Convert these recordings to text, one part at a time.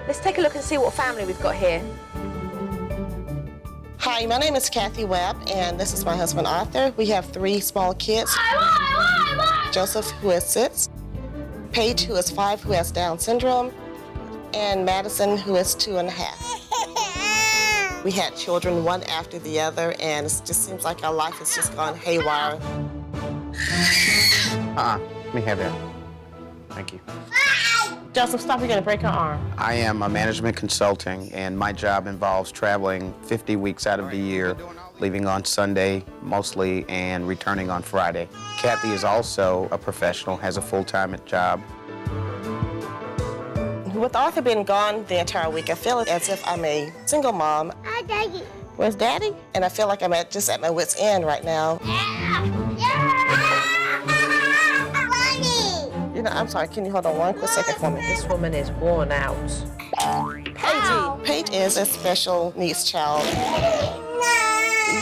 Let's take a look and see what family we've got here. Hi, my name is Kathy Webb, and this is my husband, Arthur. We have 3 small kids. Joseph, who is 6, Paige, who is 5, who has Down syndrome, and Madison, who is 2.5. We had children one after the other, and it just seems like our life has just gone haywire. Let me have that. Thank you. Joseph, stop, you're gonna break your arm. I am a management consulting, and my job involves traveling 50 weeks out of the year, leaving on Sunday mostly and returning on Friday. Kathy is also a professional, has a full-time job. With Arthur being gone the entire week, I feel as if I'm a single mom. Hi, Daddy. Where's Daddy? And I feel like I'm just at my wit's end right now. You know, I'm sorry, can you hold on one quick second for me? This woman is worn out. Paige is a special needs child.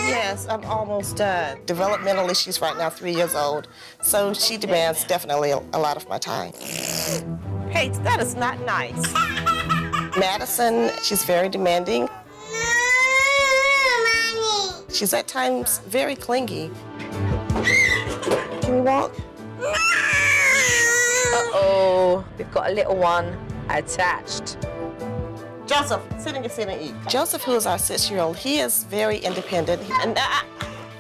Yes, I'm almost done. Developmental issues right now, 3 years old. So she demands definitely a lot of my time. Paige, that is not nice. Madison, she's very demanding. She's at times very clingy. Can we walk? Uh-oh, we've got a little one attached. Joseph, sit in your seat and eat. Joseph, who is our 6-year-old, he is very independent. And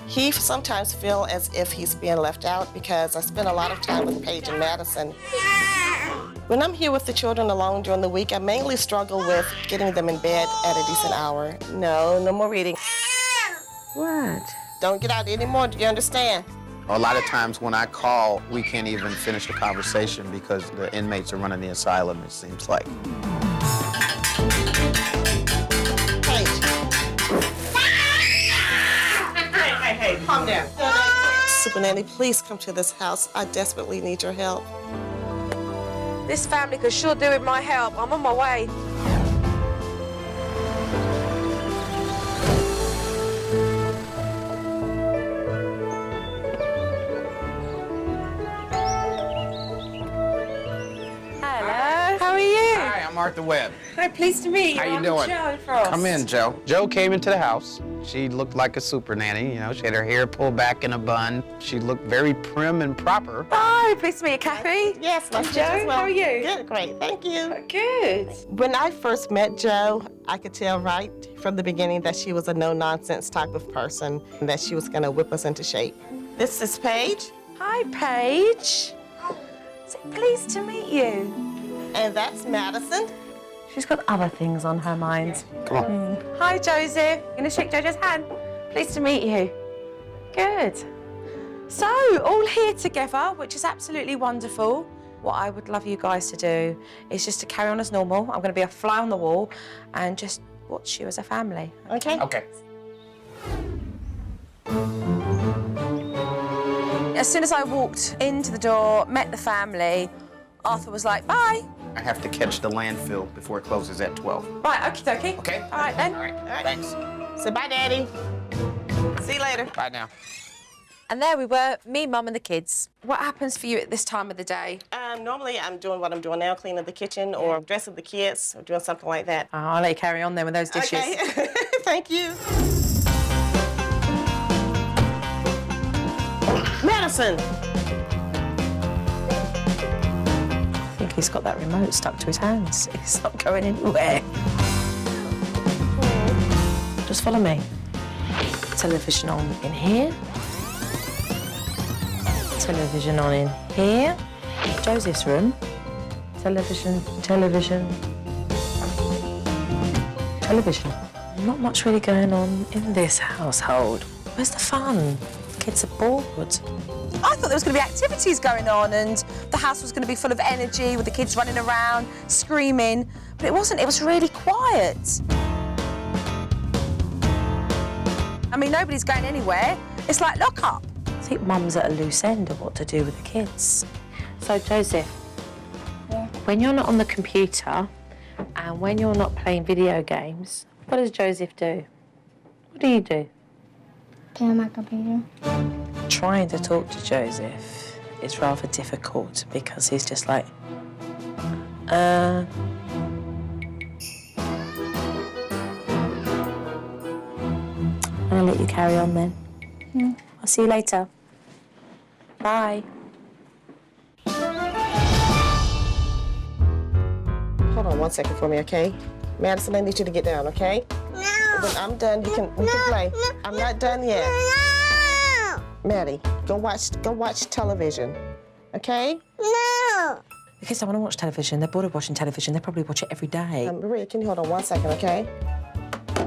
he sometimes feels as if he's being left out because I spend a lot of time with Paige and Madison. When I'm here with the children alone during the week, I mainly struggle with getting them in bed at a decent hour. No more reading. What? Don't get out anymore, do you understand? A lot of times when I call, we can't even finish the conversation because the inmates are running the asylum, it seems like. Hey, calm down. Supernanny, please come to this house. I desperately need your help. This family could sure do with my help. I'm on my way. Martha Webb. Hi, pleased to meet you. How you doing? Joe Frost. Come in, Joe. Joe came into the house. She looked like a super nanny. You know, she had her hair pulled back in a bun. She looked very prim and proper. Hi, pleased to meet you, Kathy. Yes, I'm Joe. As well. How are you? Good, great, thank you. Good. When I first met Joe, I could tell right from the beginning that she was a no-nonsense type of person and that she was gonna whip us into shape. This is Paige. Hi, Paige. So pleased to meet you. And that's Madison. She's got other things on her mind. Come on. Hi, Joseph. Gonna shake Jojo's hand. Pleased to meet you. Good. So, all here together, which is absolutely wonderful. What I would love you guys to do is just to carry on as normal. I'm gonna be a fly on the wall and just watch you as a family. Okay? Okay. As soon as I walked into the door, met the family, Arthur was like, bye. I have to catch the landfill before it closes at 12. Right, okie dokie. Okay? All right, then. All right, thanks. Say bye, Daddy. See you later. Bye now. And there we were, me, Mum, and the kids. What happens for you at this time of the day? Normally, I'm doing what I'm doing now, cleaning the kitchen or dressing the kids or doing something like that. Oh, I'll let you carry on then with those dishes. Okay, thank you. Madison. I think he's got that remote stuck to his hands. It's not going anywhere. Just follow me. Television on in here. Television on in here. Joseph's room. Television. Not much really going on in this household. Where's the fun? Kids are bored. I thought there was going to be activities going on and the house was going to be full of energy with the kids running around, screaming, but it wasn't. It was really quiet. I mean, nobody's going anywhere. It's like lock up. I think Mum's at a loose end of what to do with the kids. So, Joseph, when you're not on the computer and when you're not playing video games, what does Joseph do? What do you do? Play on my computer. Trying to talk to Joseph is rather difficult because he's just like, I'll let you carry on then. I'll see you later. Bye. Hold on 1 second for me, okay? Madison, I need you to get down, okay? No. When I'm done, we can play. I'm not done yet. No. Maddie, go watch television, okay? No. The kids don't want to watch television. They're bored of watching television. They probably watch it every day. Maria, can you hold on 1 second, okay?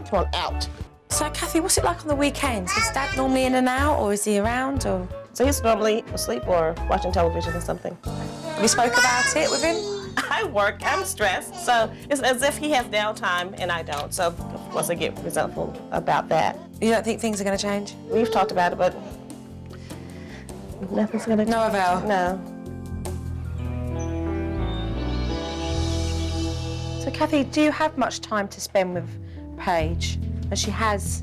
Come on, out. So, Kathy, what's it like on the weekends? Is Dad normally in and out, or is he around, or...? So he's normally asleep or watching television or something. Have you spoke about it with him? I work, I'm stressed, so it's as if he has downtime and I don't. So, of course, I get resentful about that. You don't think things are going to change? We've talked about it, but nothing's gonna No avail? No. So, Kathy, do you have much time to spend with Paige? And she has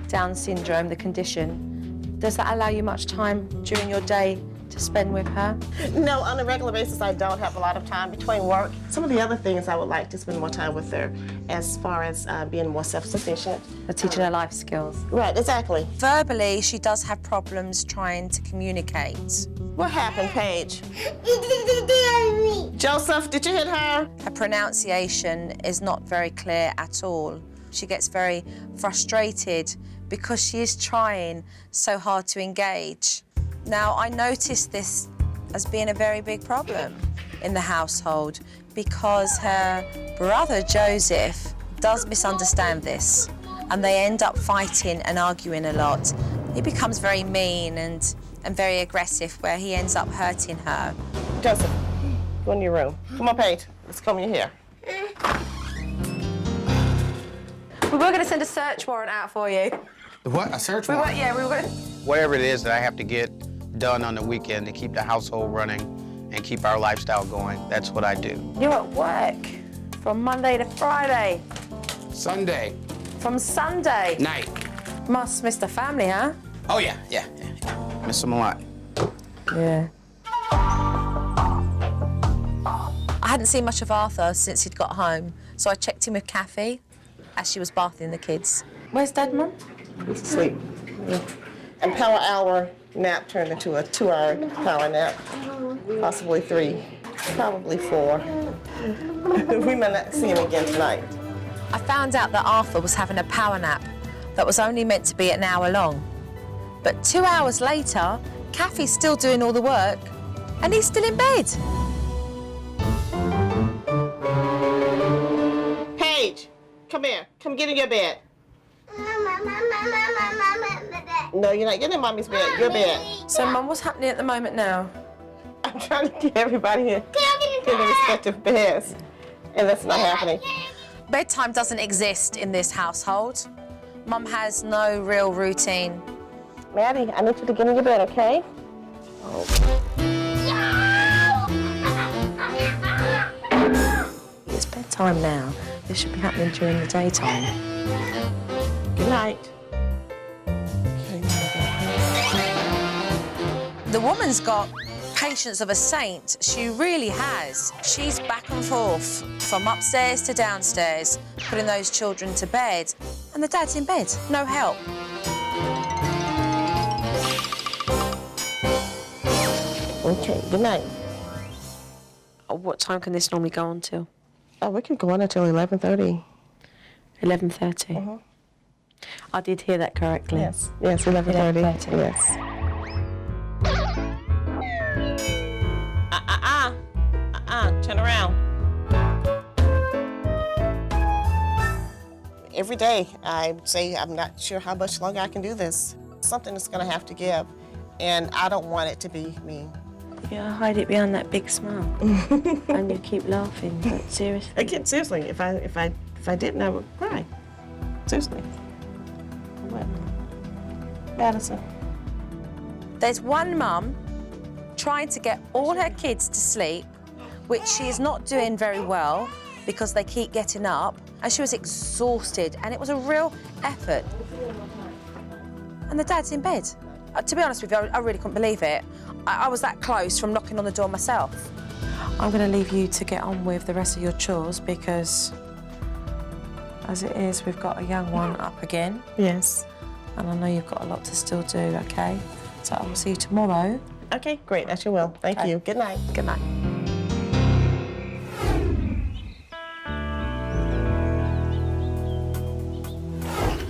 Down syndrome, the condition. Does that allow you much time during your day to spend with her? No, on a regular basis, I don't have a lot of time between work. Some of the other things I would like to spend more time with her as far as being more self-sufficient. Teaching her life skills. Right, exactly. Verbally, she does have problems trying to communicate. What happened, Paige? Joseph, did you hit her? Her pronunciation is not very clear at all. She gets very frustrated because she is trying so hard to engage. Now, I noticed this as being a very big problem in the household because her brother, Joseph, does misunderstand this, and they end up fighting and arguing a lot. He becomes very mean and very aggressive, where he ends up hurting her. Joseph, go in your room. Come on, Paige, let's comb your hair. We were going to send a search warrant out for you. What? A search We were, warrant? yeah, we were. Whatever it is that I have to get done on the weekend to keep the household running and keep our lifestyle going, that's what I do. You're at work from Monday to Friday, Sunday from Sunday. night. Must miss the family, huh? Oh, yeah. Miss them a lot. Yeah. I hadn't seen much of Arthur since he'd got home, so I checked in with Kathy as she was bathing the kids. Where's Dad, Mum? He's asleep. And power hour nap turned into a 2-hour power nap. Possibly 3, probably 4. We might not see him again tonight. I found out that Arthur was having a power nap that was only meant to be an hour long. But 2 hours later, Kathy's still doing all the work, and he's still in bed. Paige, come here. Come get in your bed. No, you're not getting in Mommy's bed. Your bed. So, Mum, what's happening at the moment now? I'm trying to get everybody in their respective beds, and that's not happening. Bedtime doesn't exist in this household. Mum has no real routine. Maddie, I need you to get in your bed, okay? It's bedtime now. This should be happening during the daytime. Good night. The woman's got patience of a saint. She really has. She's back and forth from upstairs to downstairs, putting those children to bed. And the dad's in bed, no help. Okay, good night. What time can this normally go on till? Oh, we can go on until 11:30. 11:30. I did hear that correctly. Yes, 11:30. 11:30. Yes. Turn around. Every day, I say I'm not sure how much longer I can do this. Something is going to have to give, and I don't want it to be me. Yeah, hide it behind that big smile, and you keep laughing. But seriously, Again, seriously, if I didn't, I would cry. Seriously. What? Madison. there's one mum trying to get all her kids to sleep, which she is not doing very well because they keep getting up, and she was exhausted, and it was a real effort. And the dad's in bed. To be honest with you, I really couldn't believe it. I was that close from knocking on the door myself. I'm going to leave you to get on with the rest of your chores because, as it is, we've got a young one up again. Yes. And I know you've got a lot to still do, okay? So I will see you tomorrow. Okay, great, as you will. Thank you. Good night. Good night.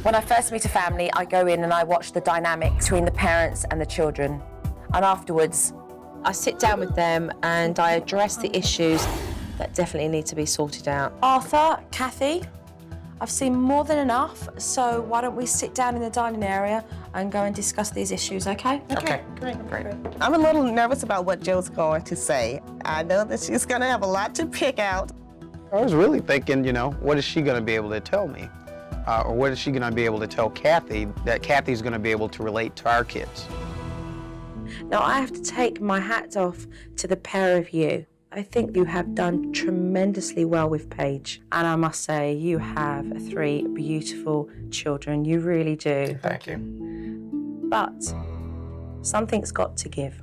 When I first meet a family, I go in and I watch the dynamic between the parents and the children. And afterwards, I sit down with them and I address the issues that definitely need to be sorted out. Arthur, Kathy, I've seen more than enough, so why don't we sit down in the dining area and go and discuss these issues, okay? Okay, great. I'm a little nervous about what Joe's going to say. I know that she's going to have a lot to pick out. I was really thinking, you know, what is she going to be able to tell me? Or what is she going to be able to tell Kathy that Kathy's going to be able to relate to our kids? Now, I have to take my hat off to the pair of you. I think you have done tremendously well with Paige. And I must say, you have 3 beautiful children. You really do. Thank you. But something's got to give.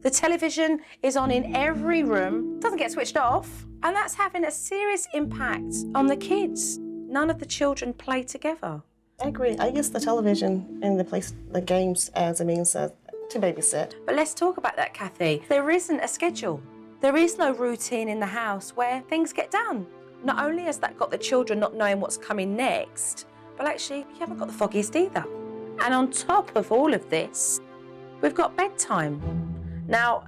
The television is on in every room, doesn't get switched off, and that's having a serious impact on the kids. None of the children play together. I agree. I use the television and the games as a means to babysit. But let's talk about that, Kathy. There isn't a schedule. There is no routine in the house where things get done. Not only has that got the children not knowing what's coming next, but actually you haven't got the foggiest either. And on top of all of this, we've got bedtime. Now,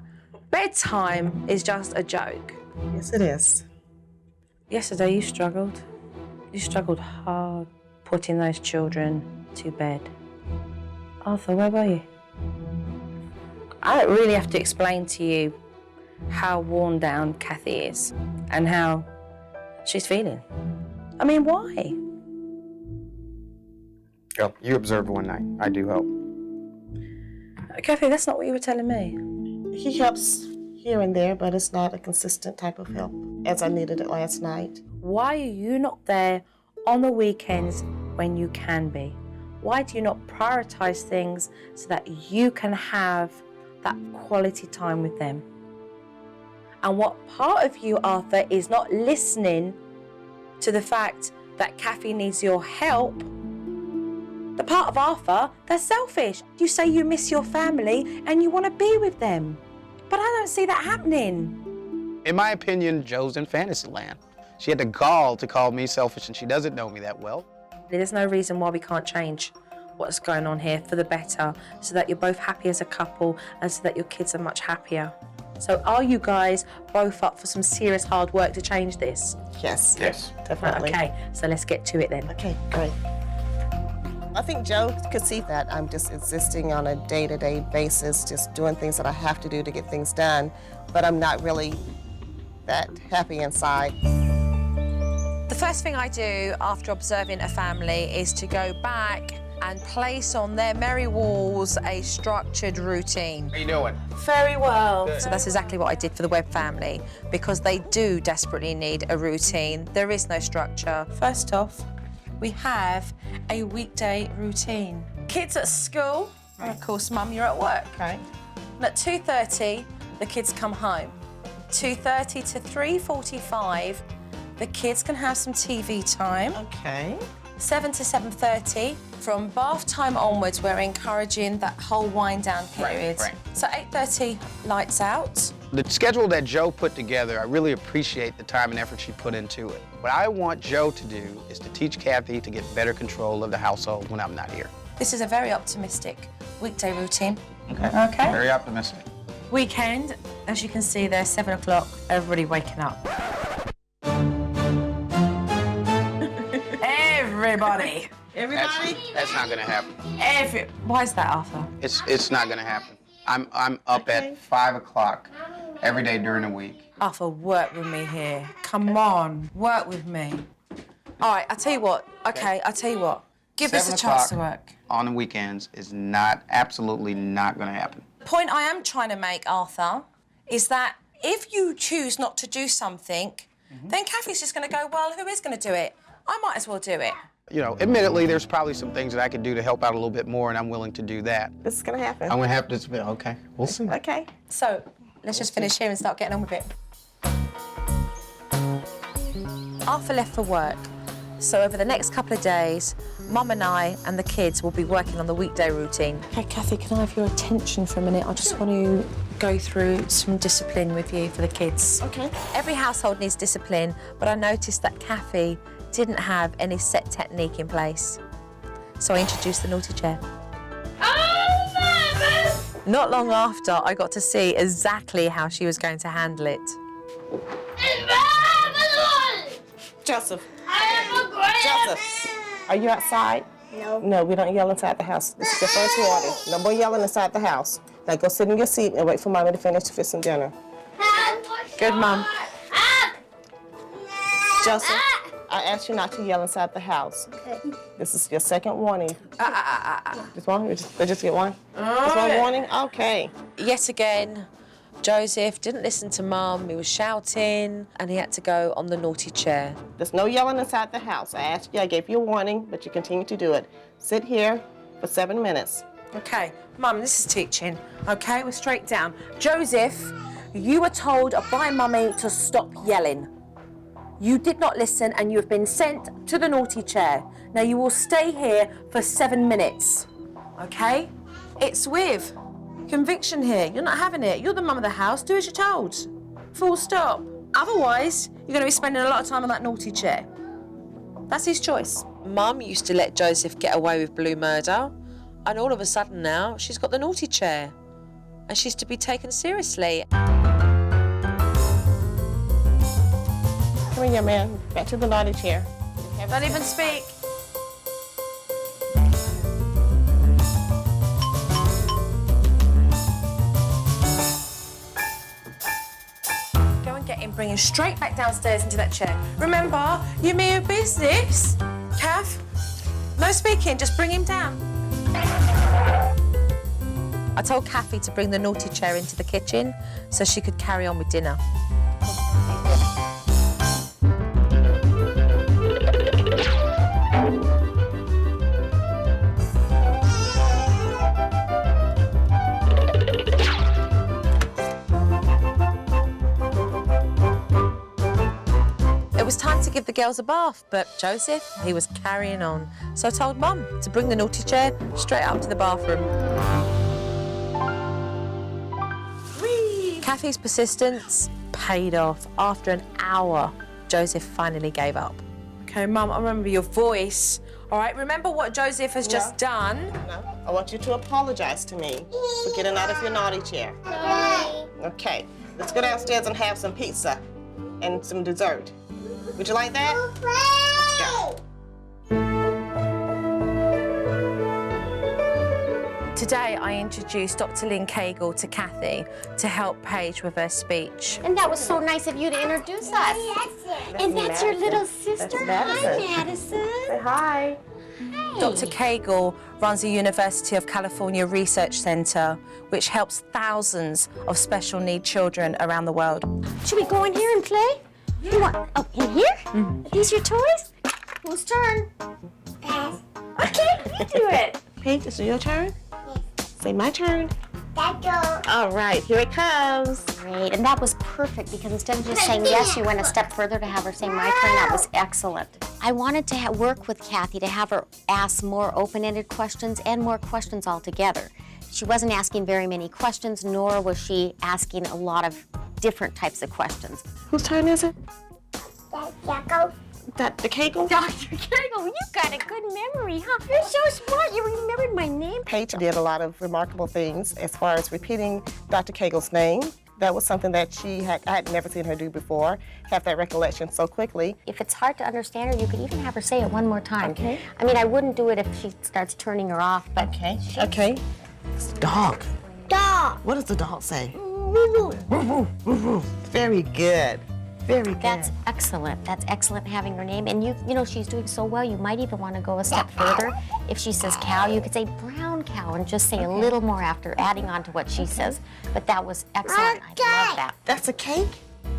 bedtime is just a joke. Yes, it is. Yesterday you struggled. You struggled hard putting those children to bed. Arthur, where were you? I don't really have to explain to you how worn down Kathy is and how she's feeling. I mean, why? Well, you observed one night. I do help. Kathy, that's not what you were telling me. He helps here and there, but it's not a consistent type of help as I needed it last night. Why are you not there on the weekends when you can be? Why do you not prioritize things so that you can have that quality time with them? And what part of you, Arthur, is not listening to the fact that Kathy needs your help? The part of Arthur that's selfish. You say you miss your family and you want to be with them. But I don't see that happening. In my opinion, Joe's in fantasy land. She had the gall to call me selfish, and she doesn't know me that well. There's no reason why we can't change what's going on here for the better, so that you're both happy as a couple and so that your kids are much happier. So are you guys both up for some serious hard work to change this? Yes. Yes. Definitely. Okay, so let's get to it then. Okay, great. I think Joe could see that I'm just existing on a day-to-day basis, just doing things that I have to do to get things done, but I'm not really that happy inside. The first thing I do after observing a family is to go back and place on their merry walls a structured routine. How you doing? Very well. So that's exactly what I did for the Webb family, because they do desperately need a routine. There is no structure. First off, we have a weekday routine. Kids at school, and of course, Mum, you're at work. Okay. And at 2:30, the kids come home. 2:30 to 3:45, the kids can have some TV time. Okay. 7 to 7:30. From bath time onwards, we're encouraging that whole wind down period. Right. So 8:30, lights out. The schedule that Joe put together, I really appreciate the time and effort she put into it. What I want Joe to do is to teach Kathy to get better control of the household when I'm not here. This is a very optimistic weekday routine. Okay. Very optimistic. Weekend, as you can see there, 7 o'clock, everybody waking up. Everybody. Everybody? That's not gonna happen. Why is that, Arthur? It's not gonna happen. I'm up at 5 o'clock every day during the week. Arthur, work with me here. Come on, work with me. All right, I'll tell you what. Okay, I'll tell you what. Give this a 7 chance to o'clock work. on the weekends is absolutely not gonna happen. The point I am trying to make, Arthur, is that if you choose not to do something, then Kathy's just going to go, well, who is going to do it? I might as well do it. You know, admittedly, there's probably some things that I could do to help out a little bit more, and I'm willing to do that. This is going to happen. I'm gonna have to, okay, we'll see. Okay. So let's just finish here and start getting on with it. Arthur left for work. So over the next couple of days, Mum and I and the kids will be working on the weekday routine. Okay, Kathy, can I have your attention for a minute? I just want to go through some discipline with you for the kids. Okay. Every household needs discipline, but I noticed that Kathy didn't have any set technique in place. So I introduced the naughty chair. Not long after, I got to see exactly how she was going to handle it. Joseph. Joseph, are you outside? No. No, we don't yell inside the house. This is the first warning. No more yelling inside the house. Now go sit in your seat and wait for Mommy to finish fixing dinner. Good, Mum. Joseph, I asked you not to yell inside the house. Okay. This is your second warning. Just one? They just get one? Just one warning? Okay. Yet again, Joseph didn't listen to Mum. He was shouting, and he had to go on the naughty chair. There's no yelling inside the house. I asked you, I gave you a warning, but you continue to do it. Sit here for 7 minutes. Okay, Mum, this is teaching. Okay, we're straight down. Joseph, you were told by Mummy to stop yelling. You did not listen, and you have been sent to the naughty chair. Now you will stay here for 7 minutes. Okay? It's with conviction here. You're not having it. You're the mum of the house. Do as you're told. Full stop. Otherwise, you're going to be spending a lot of time on that naughty chair. That's his choice. Mum used to let Joseph get away with blue murder, and all of a sudden now she's got the naughty chair, and she's to be taken seriously. Come here, young man. Back to the naughty chair. Don't even speak. Go and get him, bring him straight back downstairs into that chair. Remember, you mean your business. Kath, no speaking, just bring him down. I told Kathy to bring the naughty chair into the kitchen so she could carry on with dinner. It was time to give the girls a bath, but Joseph, he was carrying on. So I told Mum to bring the naughty chair straight up to the bathroom. Whee! Kathy's persistence paid off. After an hour, Joseph finally gave up. Okay, Mum, I remember your voice. All right, remember what Joseph has just done? No, I want you to apologize to me for getting out of your naughty chair. Okay, let's go downstairs and have some pizza and some dessert. Would you like that? Let's go. Today, I introduced Dr. Lynn Cagle to Kathy to help Paige with her speech. And that was so nice of you to introduce us. And that's your little sister? That's Hi, Madison. Madison. Say hi. Dr. Cagle runs the University of California Research Center, which helps thousands of special need children around the world. Should we go in here and play? You want, oh, in here? Are these your toys? Whose turn? Okay, you do it. Paige, is it your turn? Say my turn. All right, here it comes. Great, and that was perfect because instead of just saying yes, you went a step further to have her say my turn. That was excellent. I wanted to work with Kathy to have her ask more open-ended questions and more questions altogether. She wasn't asking very many questions, nor was she asking a lot of different types of questions. Whose turn is it? Dr. Cagle? Dr. Cagle, you got a good memory, huh? You're so smart. You remembered my name. Paige did a lot of remarkable things as far as repeating Dr. Cagle's name. That was something that I had never seen her do before, have that recollection so quickly. If it's hard to understand her, you could even have her say it one more time. Okay. I mean, I wouldn't do it if she starts turning her off, but... Okay, okay. It's a dog. Dog. What does the dog say? Very good. Very good. That's excellent. That's excellent having her name. And you know, she's doing so well, you might even want to go a step further. If she says cow, you could say brown cow and just say a little more after, adding on to what she says. But that was excellent. I love that. That's a cake?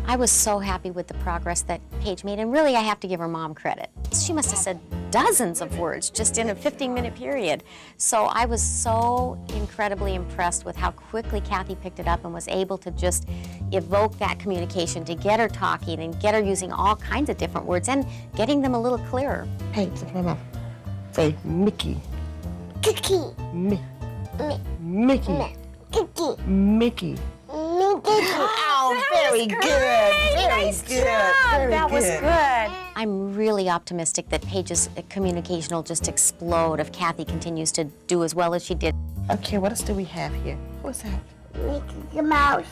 I was so happy with the progress that Paige made, and really I have to give her mom credit. She must have said dozens of words just in a 15-minute period. So I was so incredibly impressed with how quickly Kathy picked it up and was able to just evoke that communication to get her talking and get her using all kinds of different words and getting them a little clearer. Hey, sit my mouth. Say Mickey. Cookie. Mickey. Cookie. Mickey. Oh, very good. Very good. That was good. I'm really optimistic that Paige's communication will just explode if Kathy continues to do as well as she did. Okay, what else do we have here? What's that? Mickey Mouse.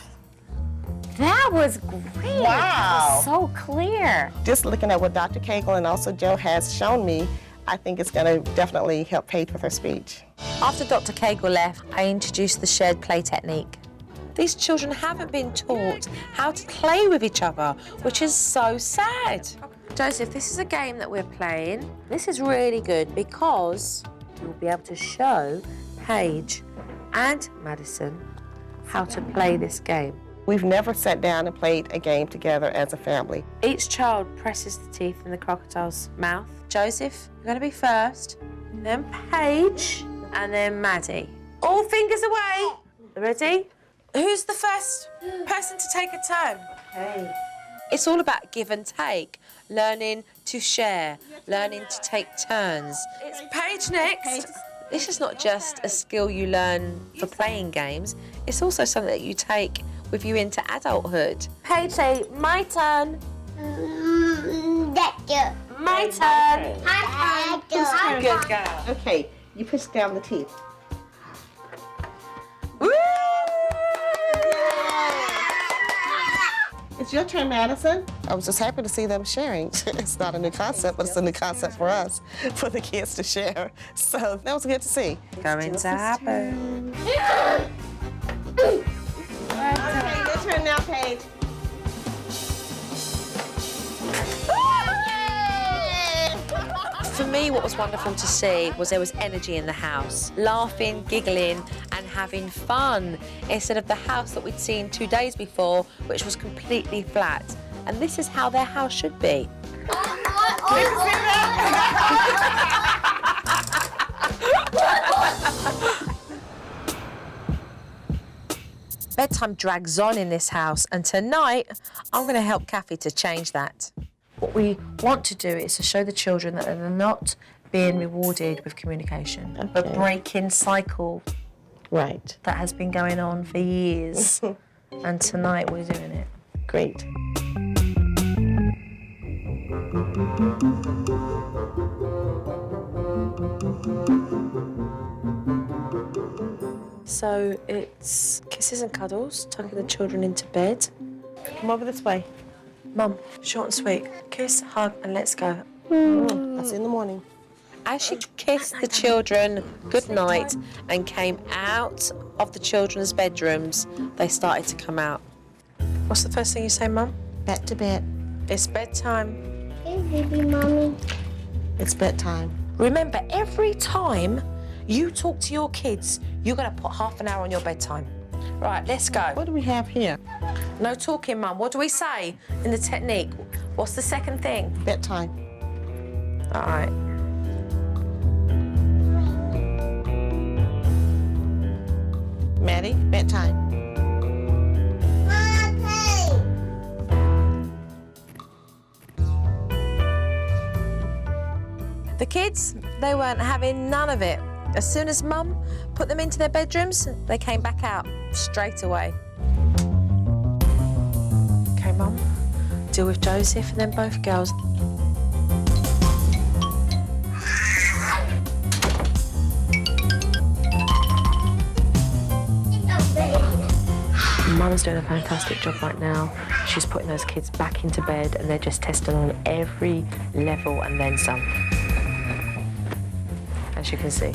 That was great. Wow. That was so clear. Just looking at what Dr. Cagle and also Joe has shown me, I think it's going to definitely help Paige with her speech. After Dr. Cagle left, I introduced the shared play technique. These children haven't been taught how to play with each other, which is so sad. Joseph, this is a game that we're playing. This is really good because you'll be able to show Paige and Madison how to play this game. We've never sat down and played a game together as a family. Each child presses the teeth in the crocodile's mouth. Joseph, you're going to be first, then Paige, and then Maddie. All fingers away. Ready? Who's the first person to take a turn? Hey. It's all about give and take, learning to share, learning to take turns. It's Paige next. This is not just a skill you learn for playing games, it's also something that you take with you into adulthood. Paige, say, my turn. My turn. Good girl. Okay, you push down the teeth. Woo! It's your turn, Madison. I was just happy to see them sharing. It's not a new concept, but it's a new concept for us, for the kids to share. So that was good to see. Going to happen. Okay, your turn now, Paige. For me, what was wonderful to see was there was energy in the house, laughing, giggling, and having fun, instead of the house that we'd seen 2 days before, which was completely flat. And this is how their house should be. Bedtime drags on in this house, and tonight I'm going to help Kathy to change that. What we want to do is to show the children that they're not being rewarded with communication, but breaking cycle Right. that has been going on for years. And tonight we're doing it. Great. So it's kisses and cuddles, tucking the children into bed. Come over this way. Mum, short and sweet. Kiss, hug, and let's go. I'll see you in the morning. As she kissed the children good night and came out of the children's bedrooms, they started to come out. What's the first thing you say, Mum? Back to bed. It's bedtime. Hey, baby mommy. It's bedtime. Remember, every time you talk to your kids, you're going to put half an hour on your bedtime. Right, let's go. What do we have here? No talking, Mum. What do we say in the technique? What's the second thing? Bedtime. All right. Maddie, bedtime. The kids, they weren't having none of it. As soon as Mum put them into their bedrooms, they came back out straight away. Okay, Mum, deal with Joseph and then both girls. Mum's doing a fantastic job right now. She's putting those kids back into bed and they're just testing on every level and then some. As you can see.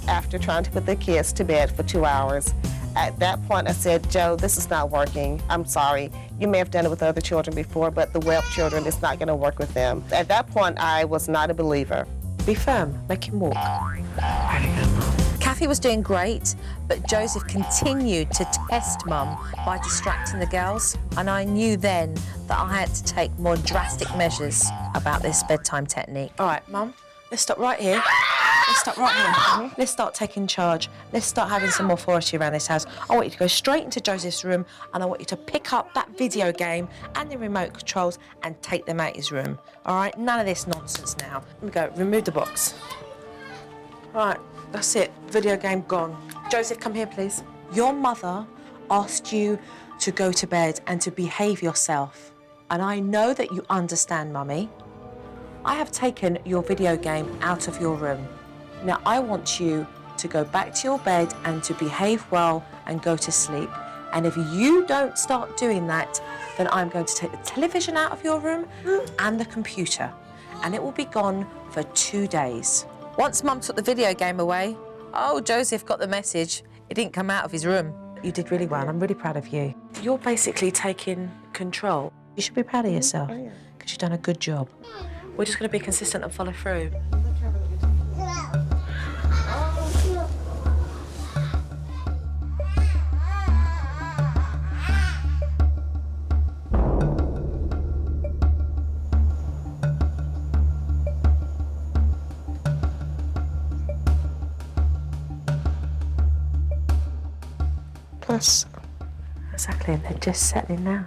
After trying to put the kids to bed for 2 hours, at that point I said, Joe, this is not working. I'm sorry. You may have done it with other children before, but the Webb children, it's not going to work with them. At that point, I was not a believer. Be firm, make him walk. Ready, go, Mum. Kathy was doing great, but Joseph continued to test Mum by distracting the girls, and I knew then that I had to take more drastic measures about this bedtime technique. All right, Mum, let's stop right here. Let's stop right here. Let's start taking charge. Let's start having some authority around this house. I want you to go straight into Joseph's room, and I want you to pick up that video game and the remote controls and take them out his room. All right? None of this nonsense now. Let me go. Remove the box. All right, that's it. Video game gone. Joseph, come here, please. Your mother asked you to go to bed and to behave yourself. And I know that you understand, Mummy. I have taken your video game out of your room. Now, I want you to go back to your bed and to behave well and go to sleep. And if you don't start doing that, then I'm going to take the television out of your room and the computer. And it will be gone for 2 days. Once Mum took the video game away, oh, Joseph got the message. It didn't come out of his room. You did really well. I'm really proud of you. You're basically taking control. You should be proud of yourself because you've done a good job. We're just going to be consistent and follow through. Plus, Exactly, and they're just settling now.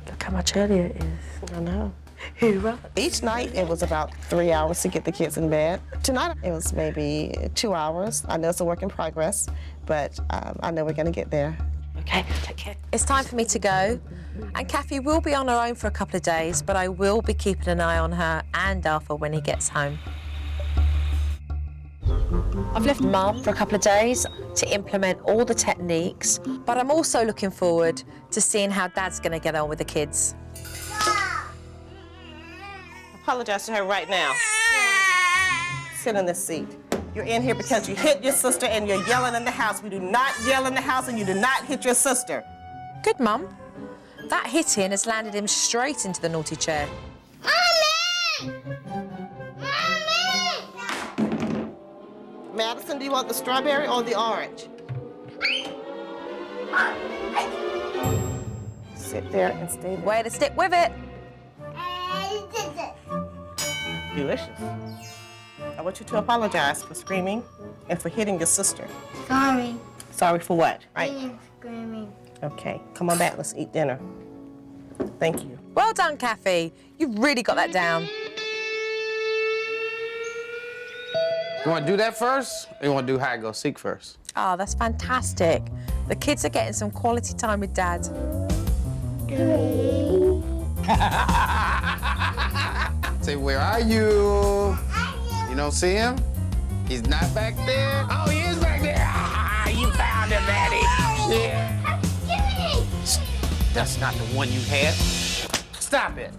Look how much earlier it is. I know. Right. Each night, it was about 3 hours to get the kids in bed. Tonight, it was maybe 2 hours. I know it's a work in progress, but I know we're going to get there. Okay, take care. It's time for me to go. And Kathy will be on her own for a couple of days, but I will be keeping an eye on her and Arthur when he gets home. I've left Mum for a couple of days to implement all the techniques, but I'm also looking forward to seeing how Dad's going to get on with the kids. Apologize to her right now. Sit in this seat. You're in here because you hit your sister and you're yelling in the house. We do not yell in the house and you do not hit your sister. Good, Mum. That hitting has landed him straight into the naughty chair. Mommy! Madison, do you want the strawberry or the orange? Sit there and stay there. Way to stick with it. Delicious. I want you to apologize for screaming and for hitting your sister. Sorry. Sorry for what? Right. I'm screaming. Okay, come on back. Let's eat dinner. Thank you. Well done, Kathy. You've really got that down. You want to do that first, or you want to do hide, go, seek first? Oh, that's fantastic. The kids are getting some quality time with Dad. Say, where are you? You don't see him? He's not back there? Oh, he is back there. Ah, you found him, Daddy. Yeah. That's not the one you had. Stop it.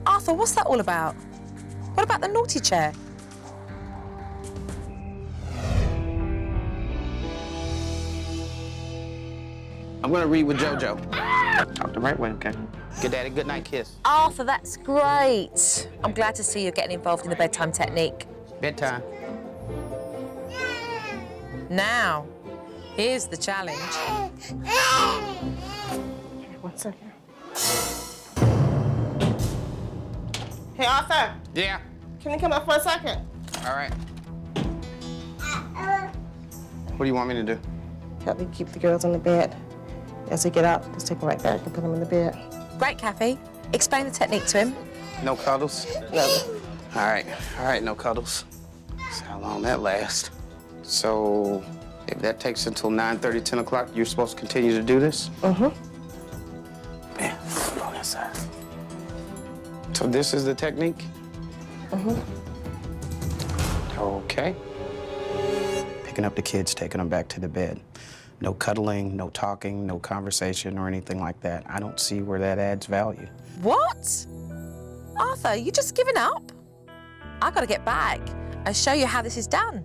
Arthur, what's that all about? What about the naughty chair? I'm gonna read with JoJo. Talk the right way, okay? Good daddy, good night kiss. Arthur, that's great. I'm glad to see you're getting involved in the bedtime technique. Bedtime. Now, here's the challenge. One second. Hey, Arthur. Yeah. Can you come up for a second? All right. What do you want me to do? Help me keep the girls in the bed. As they get out, just take them right back and put them in the bed. Great, Kathy. Explain the technique to him. No cuddles? No. All right, no cuddles. That's how long that lasts. So, if that takes until 9:30, 10 o'clock, you're supposed to continue to do this? Mm-hmm. Yeah, go inside. So this is the technique? Mm-hmm. Okay. Picking up the kids, taking them back to the bed. No cuddling, no talking, no conversation or anything like that. I don't see where that adds value. What? Arthur, you just giving up? I've got to get back and show you how this is done.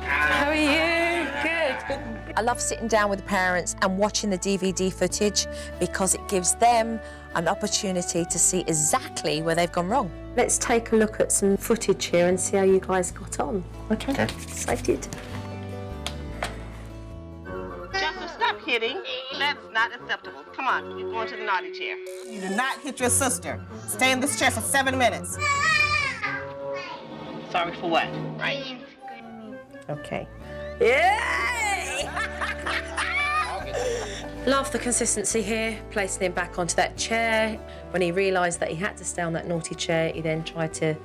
How are you? Good. I love sitting down with the parents and watching the DVD footage because it gives them an opportunity to see exactly where they've gone wrong. Let's take a look at some footage here and see how you guys got on. Okay? Excited? not acceptable. Come on, you're going to the naughty chair. You do not hit your sister. Stay in this chair for 7 minutes. Sorry for what? Right. Okay. Yay! Love the consistency here, placing him back onto that chair. When he realised that he had to stay on that naughty chair, he then tried to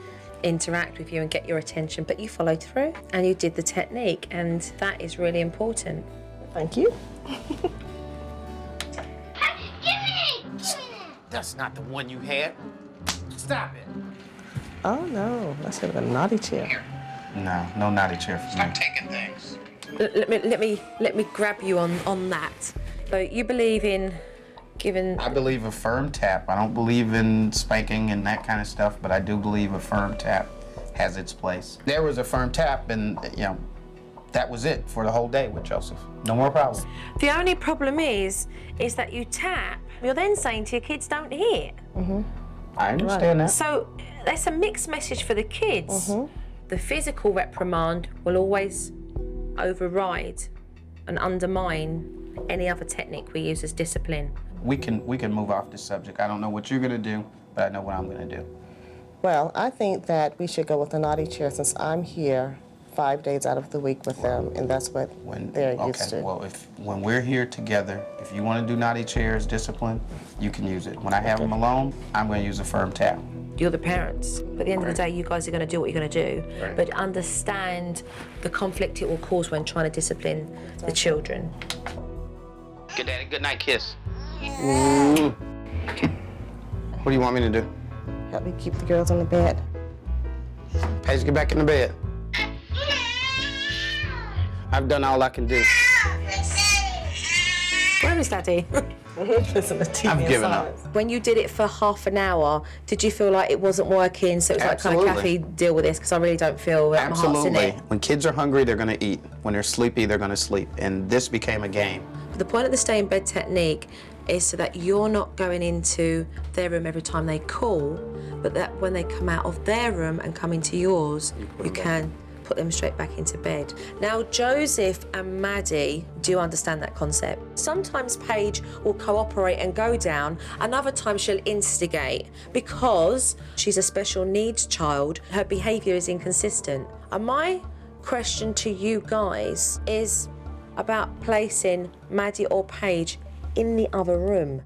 interact with you and get your attention, but you followed through and you did the technique, and that is really important. Thank you. That's not the one you had. Stop it. Oh no, that's a naughty chair. No, no naughty chair for me. Stop taking things. Let me grab you on that. So you believe in giving... I believe a firm tap. I don't believe in spanking and that kind of stuff, but I do believe a firm tap has its place. There was a firm tap, and that was it for the whole day with Joseph. No more problem. The only problem is that you tap, you're then saying to your kids, don't hit. I understand that. So that's a mixed message for the kids. The physical reprimand will always override and undermine any other technique we use as discipline. We can move off this subject. I don't know what you're gonna do, but I know what I'm gonna do. Well, I think that we should go with the naughty chair since I'm here 5 days out of the week with them, and that's what they're used to. Well, when we're here together, if you want to do naughty chairs discipline, you can use it. When I have them alone, I'm going to use a firm tap. You're the parents. But at the end of the day, you guys are going to do what you're going to do. Right. But understand the conflict it will cause when trying to discipline the children. Good daddy, good night kiss. What do you want me to do? Help me keep the girls on the bed. Paige, get back in the bed. I've done all I can do. Where is Daddy? Listen to TV. I've given up. When you did it for half an hour, did you feel like it wasn't working? So it was like, kind of, Kathy, deal with this, because I really don't feel that my heart's in it. When kids are hungry, they're going to eat. When they're sleepy, they're going to sleep. And this became a game. The point of the stay in bed technique is so that you're not going into their room every time they call, but that when they come out of their room and come into yours, you can put them straight back into bed. Now, Joseph and Maddie do understand that concept. Sometimes Paige will cooperate and go down, and other times she'll instigate because she's a special needs child. Her behaviour is inconsistent. And my question to you guys is about placing Maddie or Paige in the other room,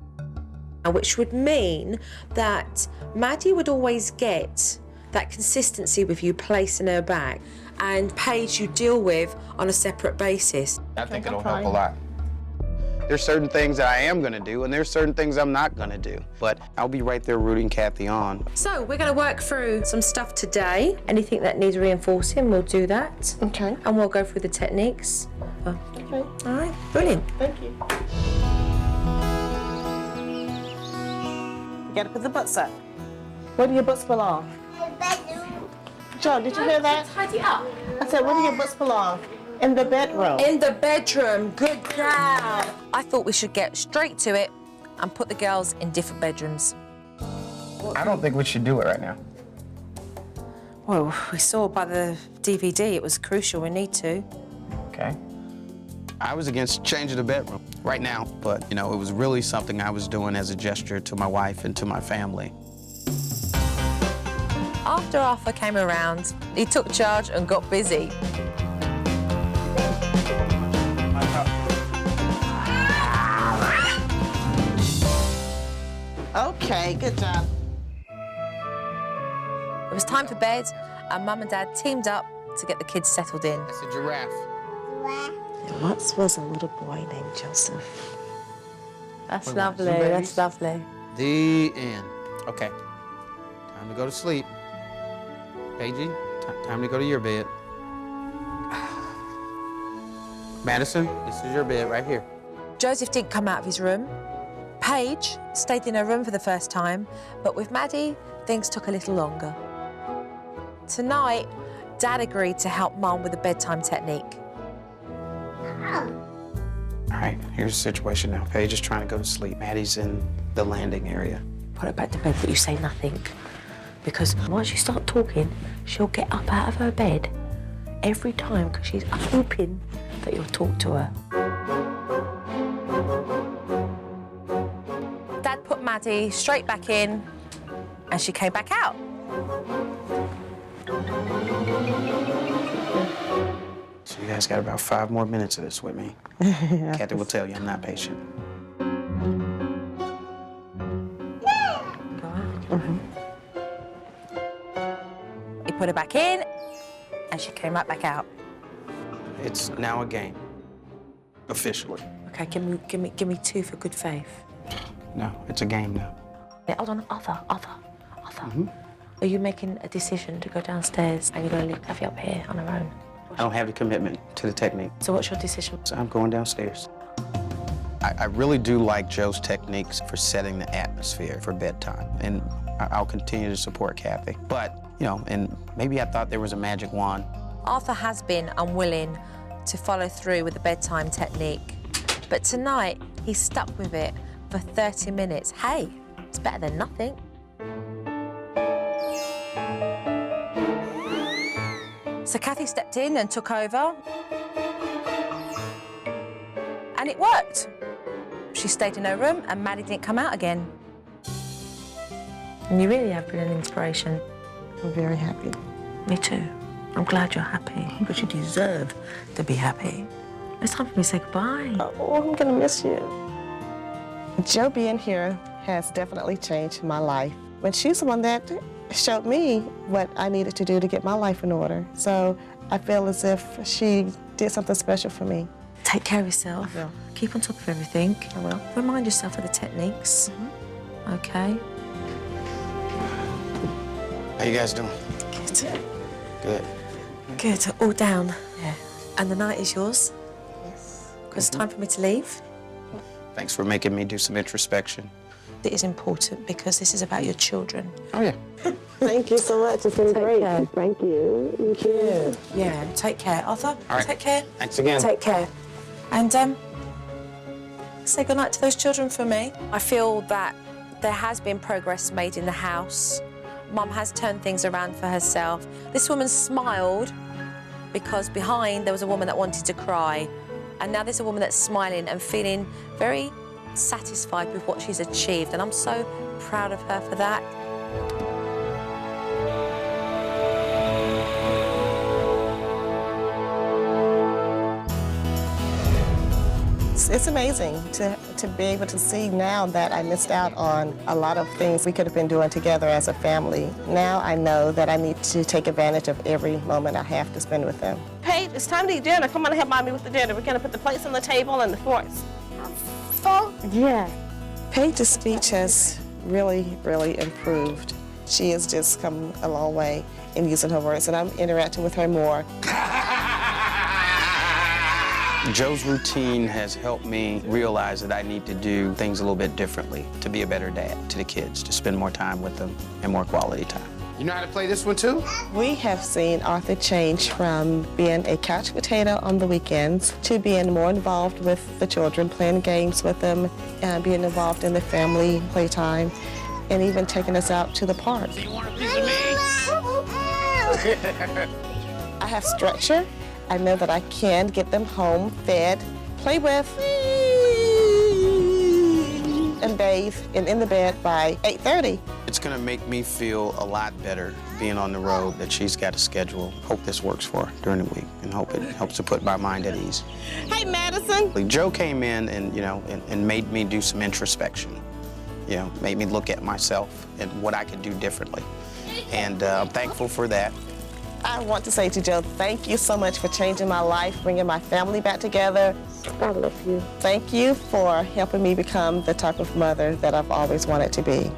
which would mean that Maddie would always get that consistency with you placing her back, and Paige you deal with on a separate basis. I think it'll help a lot. There's certain things that I am gonna do, and there's certain things I'm not gonna do, but I'll be right there rooting Kathy on. So we're gonna work through some stuff today. Anything that needs reinforcing, we'll do that. Okay. And we'll go through the techniques. Okay. All right, brilliant. Thank you. You gotta put the butts up. Where do your butts belong? The bedroom. Joe, did you hear that? Tidy up. I said, where do your butts belong? In the bedroom. In the bedroom, good girl. I thought we should get straight to it and put the girls in different bedrooms. I don't think we should do it right now. Well, we saw by the DVD it was crucial, we need to. Okay. I was against changing the bedroom right now, but it was really something I was doing as a gesture to my wife and to my family. After Arthur came around, he took charge and got busy. Okay, good job. It was time for bed, and Mum and Dad teamed up to get the kids settled in. It's a giraffe. There once was a little boy named Joseph. That's Wait, lovely, zoo babies? that's lovely. The end. Okay. Time to go to sleep. Paigey, time to go to your bed. Madison, this is your bed right here. Joseph didn't come out of his room. Paige stayed in her room for the first time, but with Maddie, things took a little longer. Tonight, Dad agreed to help Mum with the bedtime technique. All right, here's the situation now. Paige is trying to go to sleep. Maddie's in the landing area. Put her back to bed, but you say nothing. Because once you start talking, she'll get up out of her bed every time because she's hoping that you'll talk to her. Dad put Maddie straight back in, and she came back out. So you guys got about 5 more minutes of this with me. Kathy will tell you I'm not patient. He put her back in, and she came right back out. It's now a game, officially. Okay, give me 2 for good faith. No, it's a game now. Yeah, hold on, Arthur. Are you making a decision to go downstairs and you're going to leave Kathy up here on her own? I don't have the commitment to the technique. So what's your decision? So I'm going downstairs. I really do like Joe's techniques for setting the atmosphere for bedtime, and I'll continue to support Kathy. But, you know, and maybe I thought there was a magic wand. Arthur has been unwilling to follow through with the bedtime technique, but tonight he's stuck with it for 30 minutes. Hey, it's better than nothing. So Kathy stepped in and took over, and it worked. She stayed in her room and Maddie didn't come out again. And you really have been an inspiration. I'm very happy. Me too. I'm glad you're happy, because you deserve to be happy. It's time for me to say goodbye. Oh, I'm gonna miss you. Joe being here has definitely changed my life. When she's the one that showed me what I needed to do to get my life in order. So I feel as if she did something special for me. Take care of yourself. I will. Keep on top of everything. I will. Remind yourself of the techniques. Okay? How you guys doing? Good. Good. Good. All down. Yeah. And the night is yours? Yes. Because it's time for me to leave. Thanks for making me do some introspection. It is important because this is about your children. Oh, yeah. Thank you so much. It's been great. care. Thank you. You too. Yeah. Take care. Arthur, All right. take care. Thanks again. Take care. And say goodnight to those children for me. I feel that there has been progress made in the house. Mum has turned things around for herself. This woman smiled because behind there was a woman that wanted to cry. And now there's a woman that's smiling and feeling very satisfied with what she's achieved. And I'm so proud of her for that. It's amazing to be able to see now that I missed out on a lot of things we could have been doing together as a family. Now I know that I need to take advantage of every moment I have to spend with them. Paige, it's time to eat dinner. Come on and help Mommy with the dinner. We're going to put the plates on the table and the forks. Yeah. Paige's speech has really, really improved. She has just come a long way in using her words, and I'm interacting with her more. Joe's routine has helped me realize that I need to do things a little bit differently to be a better dad to the kids, to spend more time with them and more quality time. You know how to play this one too? We have seen Arthur change from being a couch potato on the weekends to being more involved with the children, playing games with them, being involved in the family playtime, and even taking us out to the park. You want a piece of me? I have structure. I know that I can get them home, fed, play with, and bathe, and in the bed by 8:30. It's gonna make me feel a lot better being on the road, that she's got a schedule. Hope this works for her during the week, and hope it helps to put my mind at ease. Hey, Madison. Joe came in and, you know, and made me do some introspection. You know, made me look at myself and what I could do differently. And I'm thankful for that. I want to say to Joe, thank you so much for changing my life, bringing my family back together. I love you. Thank you for helping me become the type of mother that I've always wanted to be.